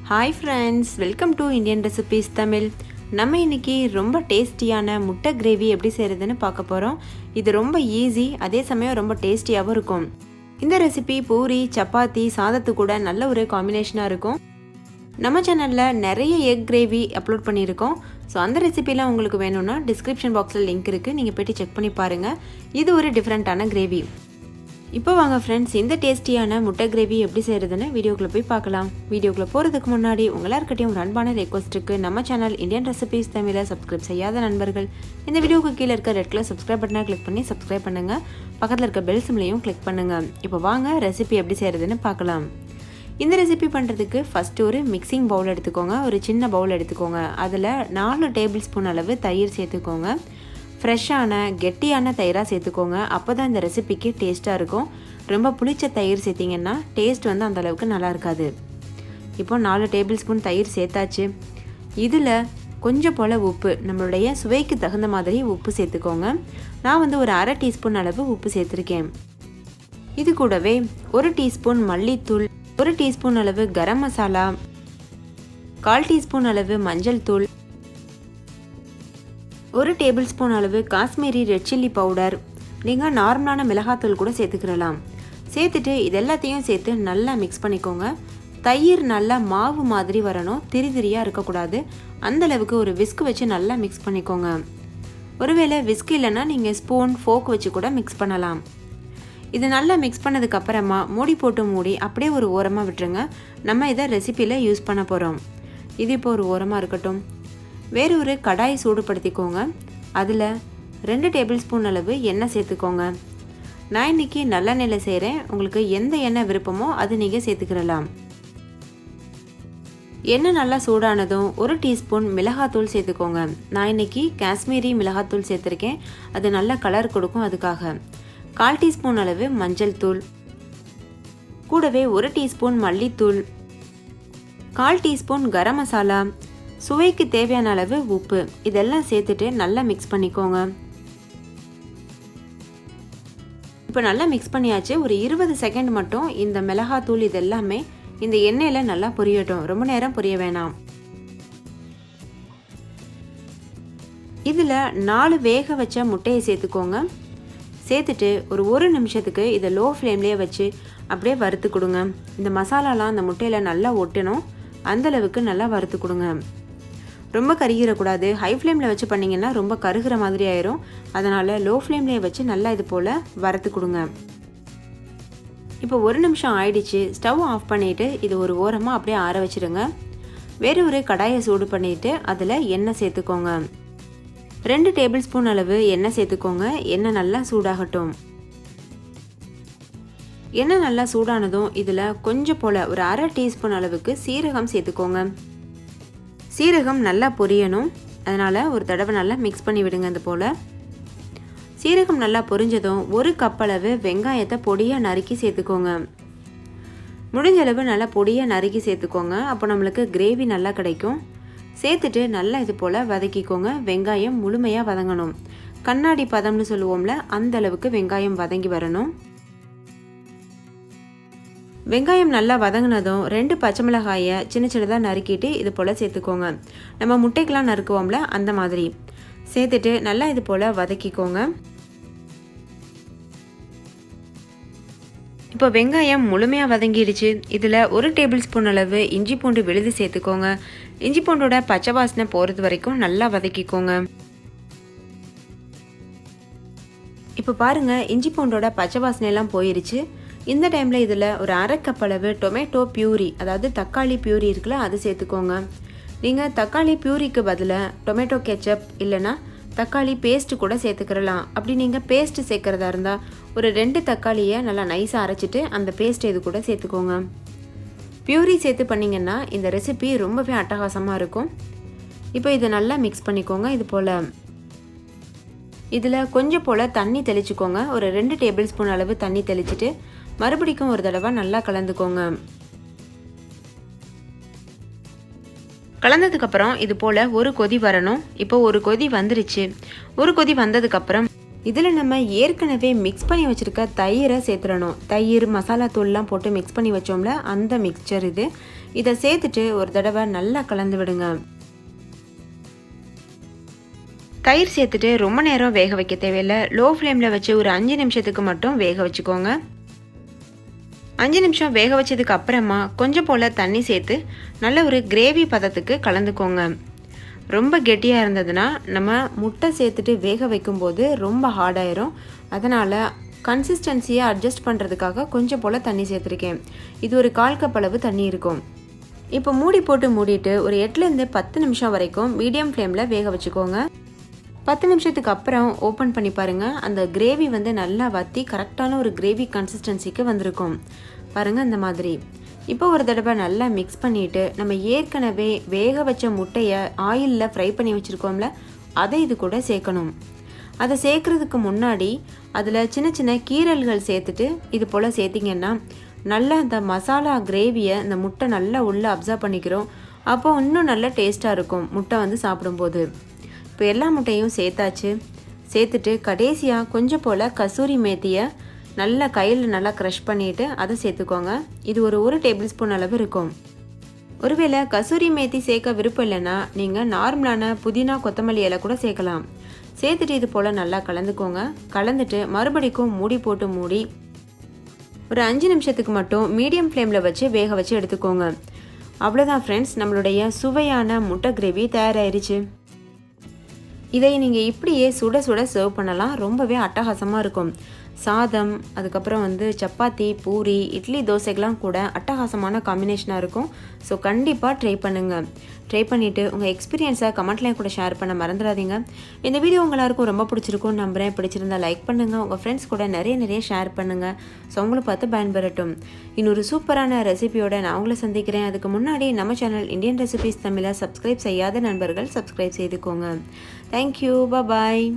Hi friends, welcome to Indian Recipes Tamil. நம்ம இன்னைக்கு ரொம்ப டேஸ்டியான முட்டை கிரேவி எப்படி செய்யறதுன்னு பார்க்க போறோம். இது ரொம்ப ஈஸி, அதே சமயம் ரொம்ப டேஸ்டியாவும் இருக்கும். இந்த ரெசிபி பூரி, சப்பாத்தி, சாதத்து கூட நல்ல ஒரு காம்பினேஷனா இருக்கும். நம்ம சேனல்ல நிறைய எக் கிரேவி அப்லோட் பண்ணியிருக்கோம். ஸோ அந்த ரெசிபிலாம் உங்களுக்கு வேணும்னா டிஸ்கிரிப்ஷன் பாக்ஸில் லிங்க் இருக்குது, நீங்கள் போய்ட்டு செக் பண்ணி பாருங்கள். இது ஒரு டிஃப்ரெண்ட்டான கிரேவி. இப்போ வாங்க ஃப்ரெண்ட்ஸ், இந்த டேஸ்டியான முட்டை கிரேவி எப்படி செய்கிறதுன்னு வீடியோக்குள்ளே போய் பார்க்கலாம். வீடியோக்குள்ளே போகிறதுக்கு முன்னாடி எல்லாருக்கிட்டையும் ஒரு அன்பான ரெக்வஸ்ட்டுக்கு நம்ம சேனல் இந்தியன் ரெசிபீஸ் தமிழை சப்ஸ்கிரைப் செய்யாத நண்பர்கள் இந்த வீடியோக்கு கீழே இருக்க ரெட் கலர் சப்ஸ்கிரைப் பட்டனை கிளிக் பண்ணி சப்ஸ்கிரைப் பண்ணுங்கள். பக்கத்தில் இருக்க பெல் சிம்லையும் கிளிக் பண்ணுங்கள். இப்போ வாங்க ரெசிபி எப்படி செய்கிறதுன்னு பார்க்கலாம். இந்த ரெசிபி பண்ணுறதுக்கு ஃபஸ்ட்டு ஒரு மிக்சிங் பவுல் எடுத்துக்கோங்க. ஒரு சின்ன பவுல் எடுத்துக்கோங்க. அதில் 4 டேபிள் ஸ்பூன் அளவு தயிர் சேர்த்துக்கோங்க. ஃப்ரெஷ்ஷான கெட்டியான தயிராக சேர்த்துக்கோங்க. அப்போ தான் இந்த ரெசிபிக்கு டேஸ்ட்டாக இருக்கும். ரொம்ப புளிச்ச தயிர் சேர்த்திங்கன்னா டேஸ்ட் அந்த அளவுக்கு நல்லா இருக்காது. இப்போ 4 டேபிள் ஸ்பூன் தயிர் சேர்த்தாச்சு. இதில் கொஞ்சம் போல் உப்பு, நம்மளுடைய சுவைக்கு தகுந்த மாதிரி உப்பு சேர்த்துக்கோங்க. நான் ஒரு அரை டீஸ்பூன் அளவு உப்பு சேர்த்துருக்கேன். இது கூடவே 1 டீஸ்பூன் மல்லித்தூள், 1 டீஸ்பூன் அளவு கரம் மசாலா, 1/4 டீஸ்பூன் அளவு மஞ்சள் தூள், 1 டேபிள் ஸ்பூன் அளவு காஷ்மீரி ரெட் சில்லி பவுடர், நீங்கள் நார்மலான மிளகாத்தூள் கூட சேர்த்துக்கிறலாம். சேர்த்துட்டு இது எல்லாத்தையும் சேர்த்து நல்லா மிக்ஸ் பண்ணிக்கோங்க. தயிர் நல்லா மாவு மாதிரி வரணும், திரி திரியாக இருக்கக்கூடாது. அந்தளவுக்கு ஒரு விஸ்க் வச்சு நல்லா மிக்ஸ் பண்ணிக்கோங்க. ஒருவேளை விஸ்க் இல்லைன்னா நீங்கள் ஸ்பூன் ஃபோக் வச்சு கூட மிக்ஸ் பண்ணலாம். இது நல்லா மிக்ஸ் பண்ணதுக்கப்புறமா மூடி போட்டு மூடி அப்படியே ஒரு ஓரமாக விட்டுருங்க. நம்ம இதை ரெசிப்பியில் யூஸ் பண்ண போகிறோம். இது இப்போ ஒரு ஓரமாக இருக்கட்டும். வேறு ஒரு கடாய் சூடுபடுத்திக்கோங்க. அதில் 2 டேபிள் ஸ்பூன் அளவு எண்ணெய் சேர்த்துக்கோங்க. நான் இன்றைக்கி நல்லெண்ணெயில் செய்கிறேன். உங்களுக்கு எந்த எண்ணெய் விருப்பமோ அது நீங்கள் சேர்த்துக்கிறலாம். எண்ணெய் நல்லா சூடானதும் 1 டீஸ்பூன் மிளகாத்தூள் சேர்த்துக்கோங்க. நான் இன்றைக்கி காஷ்மீரி மிளகாத்தூள் சேர்த்துருக்கேன். அது நல்ல கலர் கொடுக்கும். அதுக்காக 1/4 டீஸ்பூன் அளவு மஞ்சள் தூள், கூடவே 1 டீஸ்பூன் மல்லித்தூள், 1/4 டீஸ்பூன் கரம் மசாலா, சுவைக்கு தேவையான அளவு உப்பு, இதெல்லாம் சேர்த்துட்டு நல்லா மிக்ஸ் பண்ணிக்கோங்க. இப்போ நல்லா மிக்ஸ் பண்ணியாச்சு. ஒரு 20 செகண்ட் மட்டும் இந்த மிளகாத்தூள் இது எல்லாமே இந்த எண்ணெயில் நல்லா பொரியட்டும். ரொம்ப நேரம் பொரிய வேணாம். இதில் 4 வேக வச்ச முட்டையை சேர்த்துக்கோங்க. சேர்த்துட்டு ஒரு 1 நிமிஷத்துக்கு இதை லோ ஃப்ளேம்லேயே வச்சு அப்படியே வறுத்து கொடுங்க. இந்த மசாலாலாம் அந்த முட்டையில் நல்லா ஒட்டணும். அந்தளவுக்கு நல்லா வறுத்து கொடுங்க. ரொம்ப கருகிடக்கூடாது. ஹை ஃப்ளேமில் வச்சு பண்ணிங்கன்னா ரொம்ப கருகிற மாதிரி ஆயிரும். அதனால் லோ ஃப்ளேம்லேயே வச்சு நல்லா இது போல் வறுத்து கொடுங்க. இப்போ 1 நிமிஷம் ஆயிடுச்சு. ஸ்டவ் ஆஃப் பண்ணிவிட்டு இது ஒரு ஓரமாக அப்படியே ஆற வச்சுடுங்க. வேறு ஒரு கடாயை சூடு பண்ணிவிட்டு அதில் எண்ணெய் சேர்த்துக்கோங்க. 2 டேபிள் ஸ்பூன் அளவு எண்ணெய் சேர்த்துக்கோங்க. எண்ணெய் நல்லா சூடாகட்டும். எண்ணெய் நல்லா சூடானதும் இதில் கொஞ்சம் போல் ஒரு அரை டீஸ்பூன் அளவுக்கு சீரகம் சேர்த்துக்கோங்க. சீரகம் நல்லா பொரியணும். அதனால் ஒரு தடவை நல்லா மிக்ஸ் பண்ணி விடுங்க. இது போல் சீரகம் நல்லா பொரிஞ்சதும் 1 கப் அளவு வெங்காயத்தை பொடியாக நறுக்கி சேர்த்துக்கோங்க. முடிஞ்ச அளவு நல்லா பொடியாக நறுக்கி சேர்த்துக்கோங்க. அப்போ நம்மளுக்கு கிரேவி நல்லா கிடைக்கும். சேர்த்துட்டு நல்லா இது போல் வதக்கிக்கோங்க. வெங்காயம் முழுமையாக வதங்கணும். கண்ணாடி பதம்னு சொல்லுவோம்ல, அந்த அளவுக்கு வெங்காயம் வதங்கி வரணும். வெங்காயம் நல்லா வதங்கினதும் 2 பச்சை மிளகாயை சின்ன சின்னதாக நறுக்கிட்டு இது போல் சேர்த்துக்கோங்க. நம்ம முட்டைக்கெலாம் நறுக்குவோம்ல, அந்த மாதிரி சேர்த்துட்டு நல்லா இது போல் வதக்கிக்கோங்க. இப்போ வெங்காயம் முழுமையாக வதங்கிடுச்சு. இதில் 1 டேபிள் ஸ்பூன் அளவு இஞ்சி பூண்டு விழுது சேர்த்துக்கோங்க. இஞ்சி பூண்டோட பச்சை வாசனை போகிறது வரைக்கும் நல்லா வதக்கிக்கோங்க. இப்போ பாருங்கள், இஞ்சி பூண்டோட பச்சை வாசனையெல்லாம் போயிருச்சு. இந்த டைமில் இதில் ஒரு அரை கப் அளவு டொமேட்டோ பியூரி, அதாவது தக்காளி பியூரி இருக்குல்ல, அது சேர்த்துக்கோங்க. நீங்கள் தக்காளி பியூரிக்கு பதிலாக டொமேட்டோ கெச்சப் இல்லைன்னா தக்காளி பேஸ்ட்டு கூட சேர்த்துக்கிறலாம். அப்படி நீங்கள் பேஸ்ட்டு சேர்க்குறதா இருந்தால் ஒரு 2 தக்காளியை நல்லா நைஸாக அரைச்சிட்டு அந்த பேஸ்ட் இது கூட சேர்த்துக்கோங்க. பியூரி சேர்த்து பண்ணிங்கன்னா இந்த ரெசிபி ரொம்பவே அட்டகாசமாக இருக்கும். இப்போ இதை நல்லா மிக்ஸ் பண்ணிக்கோங்க. இது போல் இதில் கொஞ்சம் போல் தண்ணி தெளிச்சுக்கோங்க. ஒரு 2 டேபிள் ஸ்பூன் அளவு தண்ணி தெளிச்சுட்டு மறுபடிக்கும் ஒரு தடவை நல்லா கலந்துக்கோங்க. கலந்ததுக்கப்புறம் இது போல் ஒரு கொதி வரணும். இப்போ ஒரு கொதி வந்துருச்சு. ஒரு கொதி வந்ததுக்கப்புறம் இதில் நம்ம ஏற்கனவே மிக்ஸ் பண்ணி வச்சுருக்க தயிரை சேர்த்துடணும். தயிர் மசாலா தூள்லாம் போட்டு மிக்ஸ் பண்ணி வச்சோம்ல, அந்த மிக்சர் இது. இதை சேர்த்துட்டு ஒரு தடவை நல்லா கலந்து விடுங்க. தயிர் சேர்த்துட்டு ரொம்ப நேரம் வேக வைக்க தேவையில்லை. லோ ஃப்ளேமில் வச்சு ஒரு 5 நிமிஷத்துக்கு மட்டும் வேக வச்சுக்கோங்க. 5 நிமிஷம் வேக வச்சதுக்கு அப்புறமா கொஞ்சம் போல் தண்ணி சேர்த்து நல்ல ஒரு கிரேவி பதத்துக்கு கலந்துக்கோங்க. ரொம்ப கெட்டியாக இருந்ததுன்னா நம்ம முட்டை சேர்த்துட்டு வேக வைக்கும்போது ரொம்ப ஹார்டாயிரும். அதனால் கன்சிஸ்டன்சியை அட்ஜஸ்ட் பண்ணுறதுக்காக கொஞ்சம் போல் தண்ணி சேர்த்துருக்கேன். இது ஒரு 1/4 கப் அளவு தண்ணி இருக்கும். இப்போ மூடி போட்டு மூடிட்டு ஒரு 8லேருந்து 10 நிமிஷம் வரைக்கும் மீடியம் ஃப்ளேமில் வேக வச்சுக்கோங்க. 10 நிமிஷத்துக்கு அப்புறம் ஓப்பன் பண்ணி பாருங்கள். அந்த கிரேவி வந்து நல்லா வற்றி கரெக்டான ஒரு கிரேவி கன்சிஸ்டன்சிக்கு வந்திருக்கும். பாருங்கள் இந்த மாதிரி. இப்போ ஒரு தடவை நல்லா மிக்ஸ் பண்ணிவிட்டு நம்ம ஏற்கனவே வேக வச்ச முட்டையை ஆயிலில் ஃப்ரை பண்ணி வச்சுருக்கோம்ல, அதை இது கூட சேர்க்கணும். அதை சேர்க்குறதுக்கு முன்னாடி அதில் சின்ன சின்ன கீரல்கள் சேர்த்துட்டு இது போல் சேர்த்திங்கன்னா நல்லா அந்த மசாலா கிரேவியை இந்த முட்டை நல்லா உள்ளே அப்சர்வ் பண்ணிக்கிறோம். அப்போ இன்னும் நல்லா டேஸ்ட்டாக இருக்கும் முட்டை வந்து சாப்பிடும்போது. இப்போ எல்லா முட்டையும் சேர்த்தாச்சு. சேர்த்துட்டு கடைசியாக கொஞ்சம் போல் கசூரி மேத்தியை நல்லா கையில் நல்லா க்ரஷ் பண்ணிவிட்டு அதை சேர்த்துக்கோங்க. இது ஒரு 1 டேபிள் ஸ்பூன் அளவு இருக்கும். ஒருவேளை கசூரி மேத்தி சேர்க்க விருப்பம் இல்லைன்னா நீங்கள் நார்மலான புதினா கொத்தமல்லி இலை கூட சேர்க்கலாம். சேர்த்துட்டு இது போல் நல்லா கலந்துக்கோங்க. கலந்துட்டு மறுபடிக்கும் மூடி போட்டு மூடி ஒரு 5 நிமிஷத்துக்கு மட்டும் மீடியம் ஃப்ளேமில் வச்சு வேக வச்சு எடுத்துக்கோங்க. அவ்வளோதான் ஃப்ரெண்ட்ஸ், நம்மளுடைய சுவையான முட்டை கிரேவி தயாராகிருச்சு. இதை நீங்கள் இப்படியே சுட சுட சர்வ் பண்ணலாம். ரொம்பவே அட்டகாசமாக இருக்கும். சாதம், அதுக்கப்புறம் வந்து சப்பாத்தி, பூரி, இட்லி, தோசைக்கெலாம் கூட அட்டகாசமான காம்பினேஷனாக இருக்கும். ஸோ கண்டிப்பாக ட்ரை பண்ணுங்கள். ட்ரை பண்ணிவிட்டு உங்கள் எக்ஸ்பீரியன்ஸை கமெண்ட்லேயும் கூட ஷேர் பண்ண மறந்துடாதீங்க. இந்த வீடியோ எல்லாருக்கும் ரொம்ப பிடிச்சிருக்கும் நம்புகிறேன். பிடிச்சிருந்தா லைக் பண்ணுங்கள். உங்கள் ஃப்ரெண்ட்ஸ் கூட நிறைய ஷேர் பண்ணுங்கள். ஸோ அவங்கள பார்த்து பயன்பெறட்டும். இன்னொரு சூப்பரான ரெசிபியோட நான் உங்களை சந்திக்கிறேன். அதுக்கு முன்னாடி நம்ம சேனல் இந்தியன் ரெசிபீஸ் தமிழை சப்ஸ்கிரைப் செய்யாத நண்பர்கள் சப்ஸ்கிரைப் செய்துக்கோங்க. தேங்க்யூ. பாய்.